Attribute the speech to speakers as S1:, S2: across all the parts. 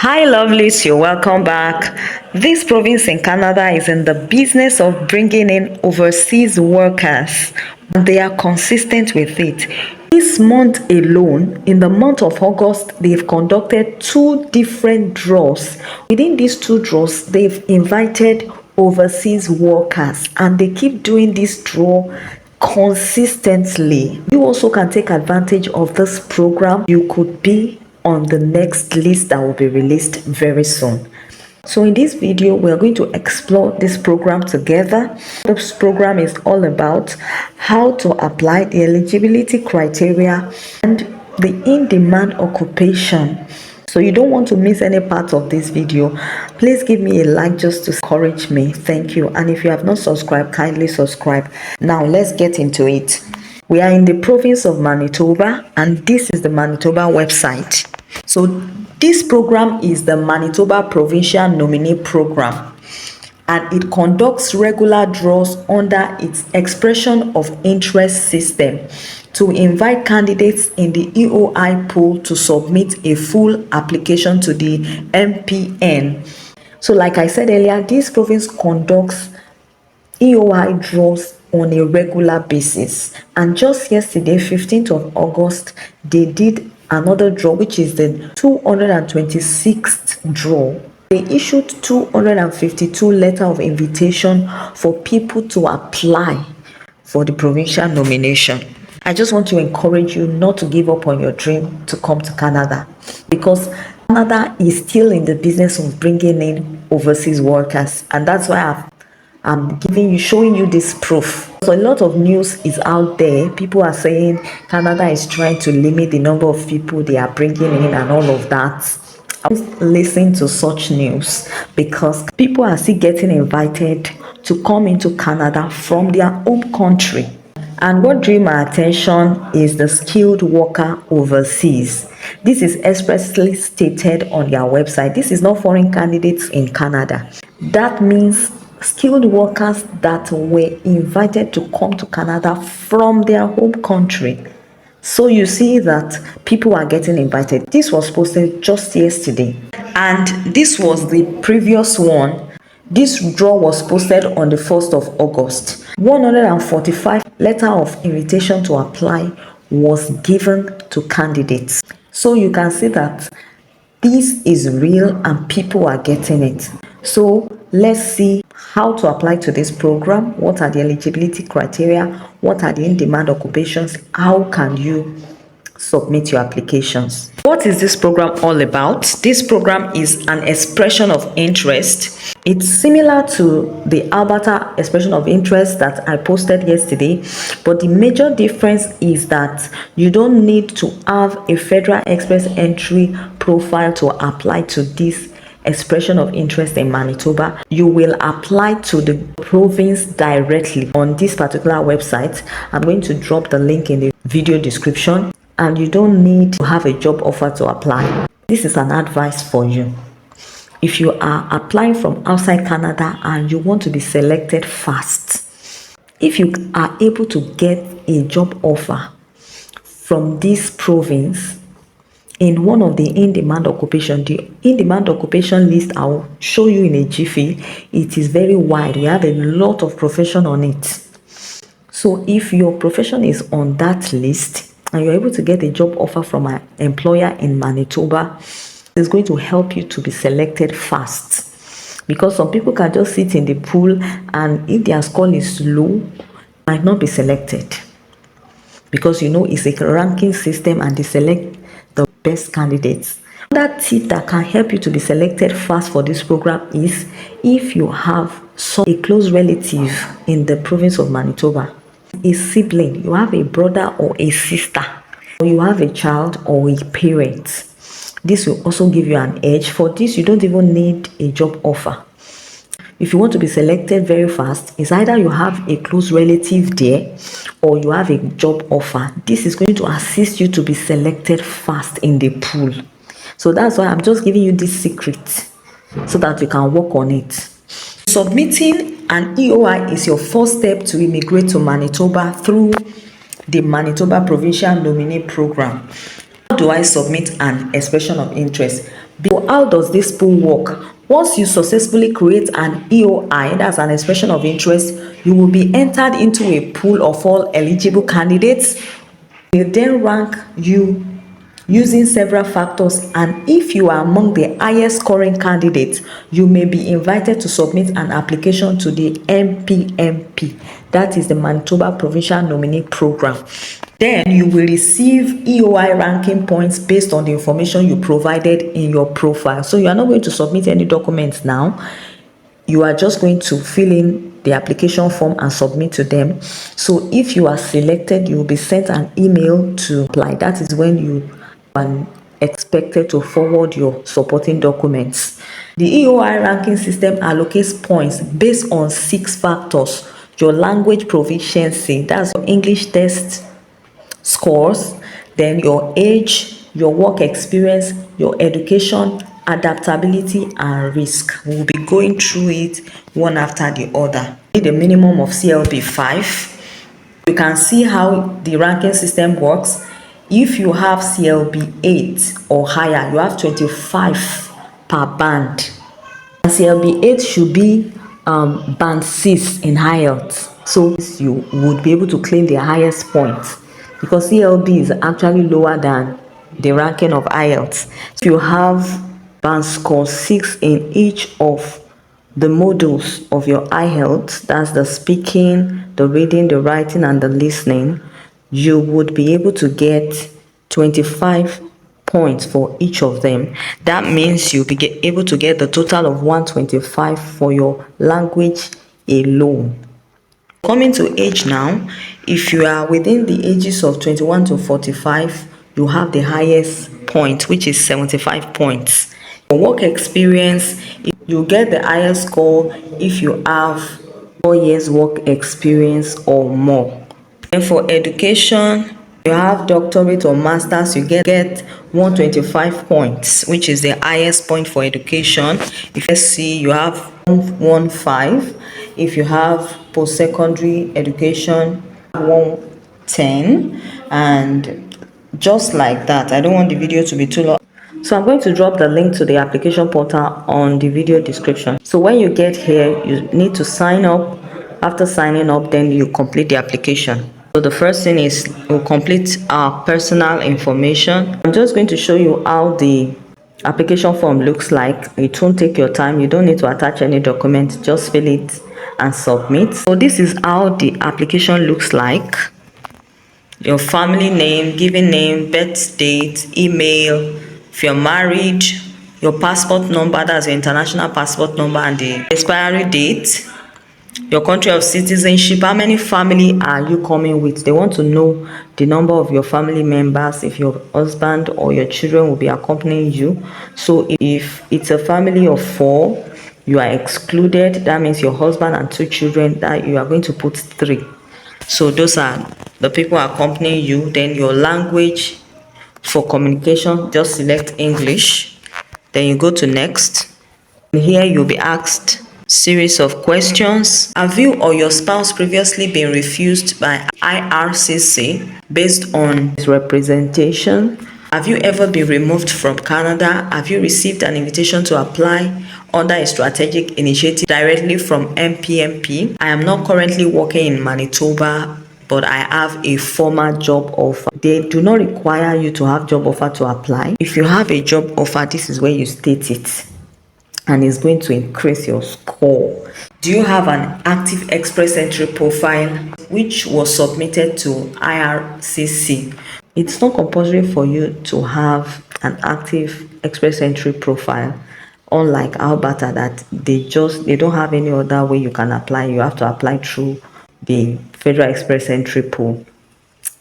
S1: Hi, lovelies, you're welcome back. This province in Canada is in the business of bringing in overseas workers, and they are consistent with it. This month alone, in the month of August, they've conducted two different draws. Within these two draws, they've invited overseas workers, and they keep doing this draw consistently. You also can take advantage of this program. You could be on the next list that will be released very soon. So in this video, we're going to explore this program together. This program is all about how to apply the eligibility criteria and the in-demand occupation. So you don't want to miss any part of this video. Please give me a like just to encourage me. Thank you. And if you have not subscribed, kindly subscribe. Now let's get into it. We are in the province of Manitoba, and this is the Manitoba website. So this program is the Manitoba Provincial Nominee Program, and it conducts regular draws under its expression of interest system to invite candidates in the EOI pool to submit a full application to the MPN. So like I said earlier, this province conducts EOI draws on a regular basis, and just yesterday, 15th of August, they did another draw, which is the 226th draw. They issued 252 letter of invitation for people to apply for the provincial nomination. I just want to encourage you not to give up on your dream to come to Canada, because Canada is still in the business of bringing in overseas workers, and that's why I'm showing you this proof. So a lot of news is out there. People are saying Canada is trying to limit the number of people they are bringing in and all of that. I was listening to such news because people are still getting invited to come into Canada from their home country. And what drew my attention is the skilled worker overseas. This is expressly stated on their website. This is not foreign candidates in Canada. That means skilled workers that were invited to come to Canada from their home country. So you see that people are getting invited. This was posted just yesterday, and this was the previous one. This draw was posted on the 1st of August. 145 letter of invitation to apply was given to candidates. So you can see that this is real and people are getting it. So let's see how to apply to this program. What are the eligibility criteria? What are the in-demand occupations? How can you submit your applications? What is this program all about? This program is an expression of interest. It's similar to the Alberta expression of interest that I posted yesterday, but the major difference is that you don't need to have a Federal Express entry profile to apply to this expression of interest in Manitoba. You will apply to the province directly on this particular website. I'm going to drop the link in the video description, and you don't need to have a job offer to apply. This is an advice for you. If you are applying from outside Canada and you want to be selected fast, if you are able to get a job offer from this province in one of the in-demand occupation, the in-demand occupation list I'll show you in a jiffy, it is very wide. We have a lot of profession on it. So if your profession is on that list and you're able to get a job offer from an employer in Manitoba, it's going to help you to be selected fast, because some people can just sit in the pool, and if their score is low, might not be selected, because it's a ranking system and they select the best candidates. Another tip that can help you to be selected fast for this program is if you have a close relative in the province of Manitoba, a sibling, you have a brother or a sister, or you have a child or a parent. This will also give you an edge. For this, you don't even need a job offer. If you want to be selected very fast, it's either you have a close relative there or you have a job offer. This is going to assist you to be selected fast in the pool. So that's why I'm just giving you this secret so that you can work on it. Submitting an EOI is your first step to immigrate to Manitoba through the Manitoba Provincial Nominee Program. How do I submit an expression of interest? So how does this pool work? Once you successfully create an EOI, that's an expression of interest, you will be entered into a pool of all eligible candidates. They then rank you using several factors, and if you are among the highest scoring candidates, you may be invited to submit an application to the MPMP, that is the Manitoba Provincial Nominee Program. Then you will receive EOI ranking points based on the information you provided in your profile. So you are not going to submit any documents now. You are just going to fill in the application form and submit to them. So if you are selected, you will be sent an email to apply. That is when you are expected to forward your supporting documents. The EOI ranking system allocates points based on 6 factors: your language proficiency, that's your English test scores, then your age, your work experience, your education, adaptability, and risk. We'll be going through it one after the other. Need a minimum of CLB 5. You can see how the ranking system works. If you have CLB 8 or higher, you have 25 per band. CLB 8 should be band 6 in IELTS. So you would be able to claim the highest points, because CLB is actually lower than the ranking of IELTS. If you have band score 6 in each of the modules of your IELTS, that's the speaking, the reading, the writing, and the listening, you would be able to get 25 points for each of them. That means you'll be able to get the total of 125 for your language alone. Coming to age now, if you are within the ages of 21 to 45, you have the highest point, which is 75 points. For work experience, you get the highest score if you have 4 years work experience or more. And for education, you have doctorate or masters, you get 125 points, which is the highest point for education. If you see, you have 115. If you have post-secondary education, 110. And just like that, I don't want the video to be too long, so I'm going to drop the link to the application portal on the video description. So when you get here, you need to sign up. After signing up, then you complete the application. So the first thing is we'll complete our personal information. I'm just going to show you how the application form looks like. It won't take your time. You don't need to attach any document. Just fill it and submit. So this is how the application looks like. Your family name, given name, birth date, email, if you're married, your passport number, that's your international passport number, and the expiry date, your country of citizenship, how many family are you coming with. They want to know the number of your family members, if your husband or your children will be accompanying you. So if it's a family of 4, you are excluded. That means your husband and 2 children, that you are going to put 3. So those are the people accompanying you. Then your language for communication, just select English. Then you go to next. Here you'll be asked series of questions. Have you or your spouse previously been refused by IRCC based on representation? Have you ever been removed from Canada? Have you received an invitation to apply under a strategic initiative directly from MPMP? I am not currently working in Manitoba, but I have a former job offer. They do not require you to have job offer to apply. If you have a job offer, this is where you state it, and it's going to increase your score. Do you have an active express entry profile which was submitted to IRCC? It's not compulsory for you to have an active express entry profile, unlike Alberta that they don't have any other way you can apply. You have to apply through the Federal Express Entry Pool.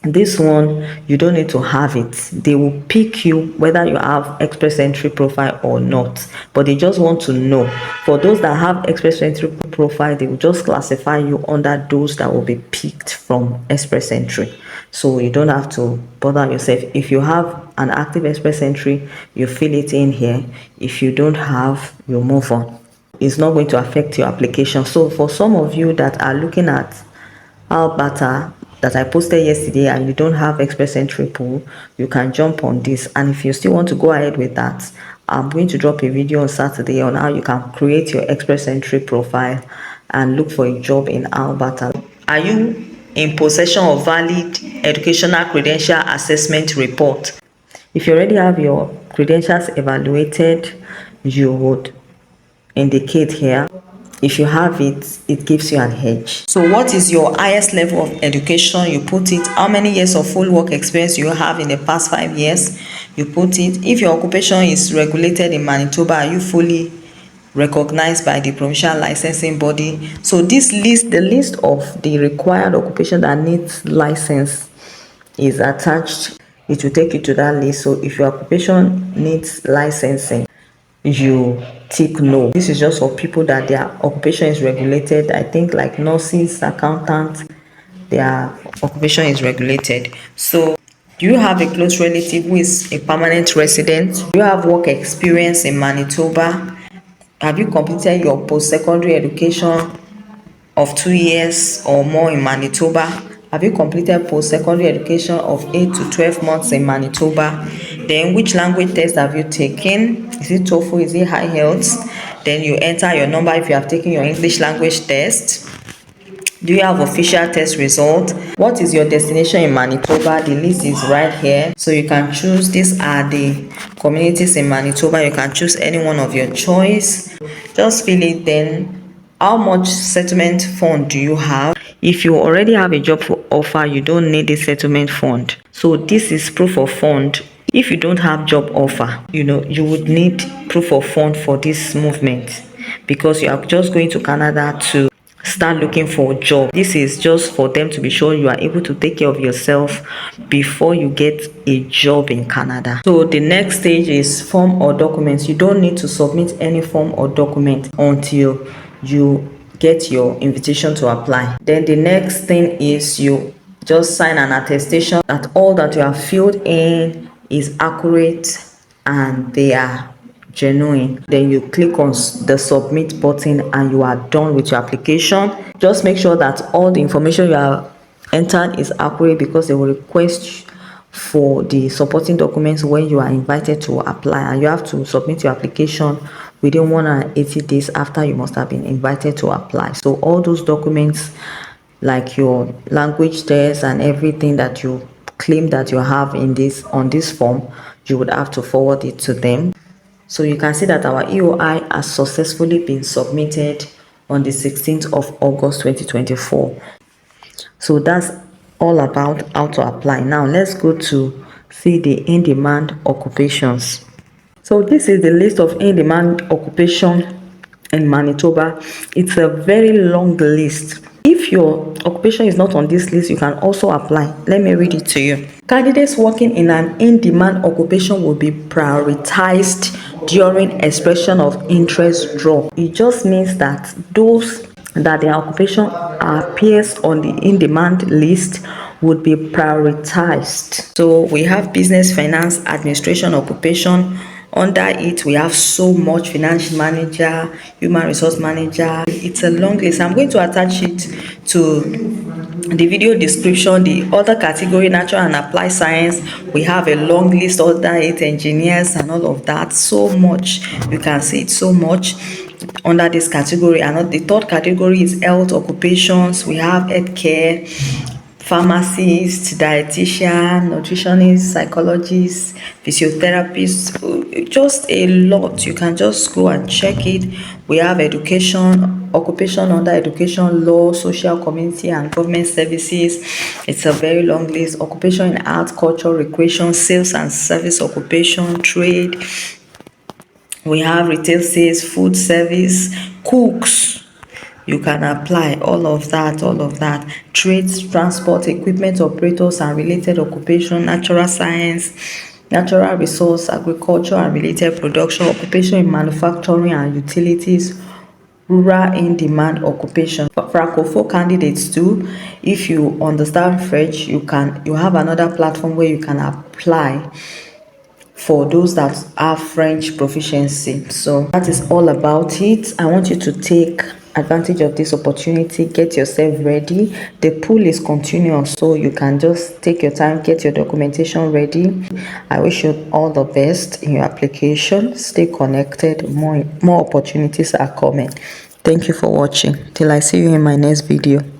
S1: This one, you don't need to have it. They will pick you whether you have express entry profile or not, but they just want to know. For those that have express entry profile, they will just classify you under those that will be picked from express entry. So you don't have to bother yourself. If you have an active express entry, you fill it in here. If you don't have, you move on. It's not going to affect your application. So for some of you that are looking at Alberta that I posted yesterday and you don't have express entry pool, you can jump on this. And if you still want to go ahead with that, I'm going to drop a video on Saturday on how you can create your express entry profile and look for a job in Alberta. Are you in possession of valid educational credential assessment report? If you already have your credentials evaluated, you would indicate here. If you have it, it gives you an edge. So what is your highest level of education? You put it. How many years of full work experience you have in the past 5 years? You put it. If your occupation is regulated in Manitoba, are you fully recognized by the provincial licensing body? So this list, the list of the required occupation that needs license is attached. It will take you to that list. So if your occupation needs licensing, you tick no. This is just for people that their occupation is regulated. I think like nurses, accountants, their occupation is regulated. So do you have a close relative who is a permanent resident? Do you have work experience in Manitoba? Have you completed your post-secondary education of 2 years or more in Manitoba? Have you completed post-secondary education of 8 to 12 months in Manitoba? Then which language test have you taken? Is it TOEFL? Is it IELTS? Then you enter your number if you have taken your English language test. Do you have official test result? What is your destination in Manitoba? The list is right here. So you can choose. These are the communities in Manitoba. You can choose any one of your choice. Just fill it. Then how much settlement fund do you have? If you already have a job offer, you don't need a settlement fund. So this is proof of fund. If you don't have job offer, you would need proof of fund for this movement, because you are just going to Canada to start looking for a job. This is just for them to be sure you are able to take care of yourself before you get a job in Canada. So the next stage is form or documents. You don't need to submit any form or document until you get your invitation to apply. Then the next thing is you just sign an attestation that all that you have filled in is accurate and they are genuine. Then you click on the submit button and you are done with your application. Just make sure that all the information you have entered is accurate, because they will request for the supporting documents when you are invited to apply, and you have to submit your application within 180 days after you must have been invited to apply. So all those documents like your language test and everything that you claim that you have on this form, you would have to forward it to them. So you can see that our EOI has successfully been submitted on the 16th of August 2024. So that's all about how to apply. Now let's go to see the in-demand occupations. So this is the list of in-demand occupation in Manitoba. It's a very long list. If your occupation is not on this list, you can also apply. Let me read it to you. Candidates working in an in-demand occupation will be prioritized during expression of interest draw. It just means that those that their occupation appears on the in-demand list would be prioritized. So we have business, finance, administration, occupation. Under it, we have so much: finance manager, human resource manager. It's a long list. I'm going to attach it to the video description. The other category, natural and applied science, we have a long list. Under it, engineers and all of that. So much. You can see it so much under this category. And the third category is health occupations. We have healthcare, pharmacist, dietitian, nutritionist, psychologist, physiotherapist, just a lot. You can just go and check it. We have education, occupation under education, law, social, community and government services. It's a very long list. Occupation in art, culture, recreation, sales and service occupation, trade. We have retail sales, food service, cooks. You can apply all of that. Trades, transport, equipment operators and related occupation, natural science, natural resource, agriculture and related production, occupation in manufacturing and utilities, rural in-demand occupation. For Francophone candidates too, if you understand French, you have another platform where you can apply for those that have French proficiency. So that is all about it. I want you to take advantage of this opportunity. Get yourself ready. The pool is continuous, so you can just take your time, get your documentation ready. I wish you all the best in your application. Stay connected. More opportunities are coming. Thank you for watching. Till I see you in my next video.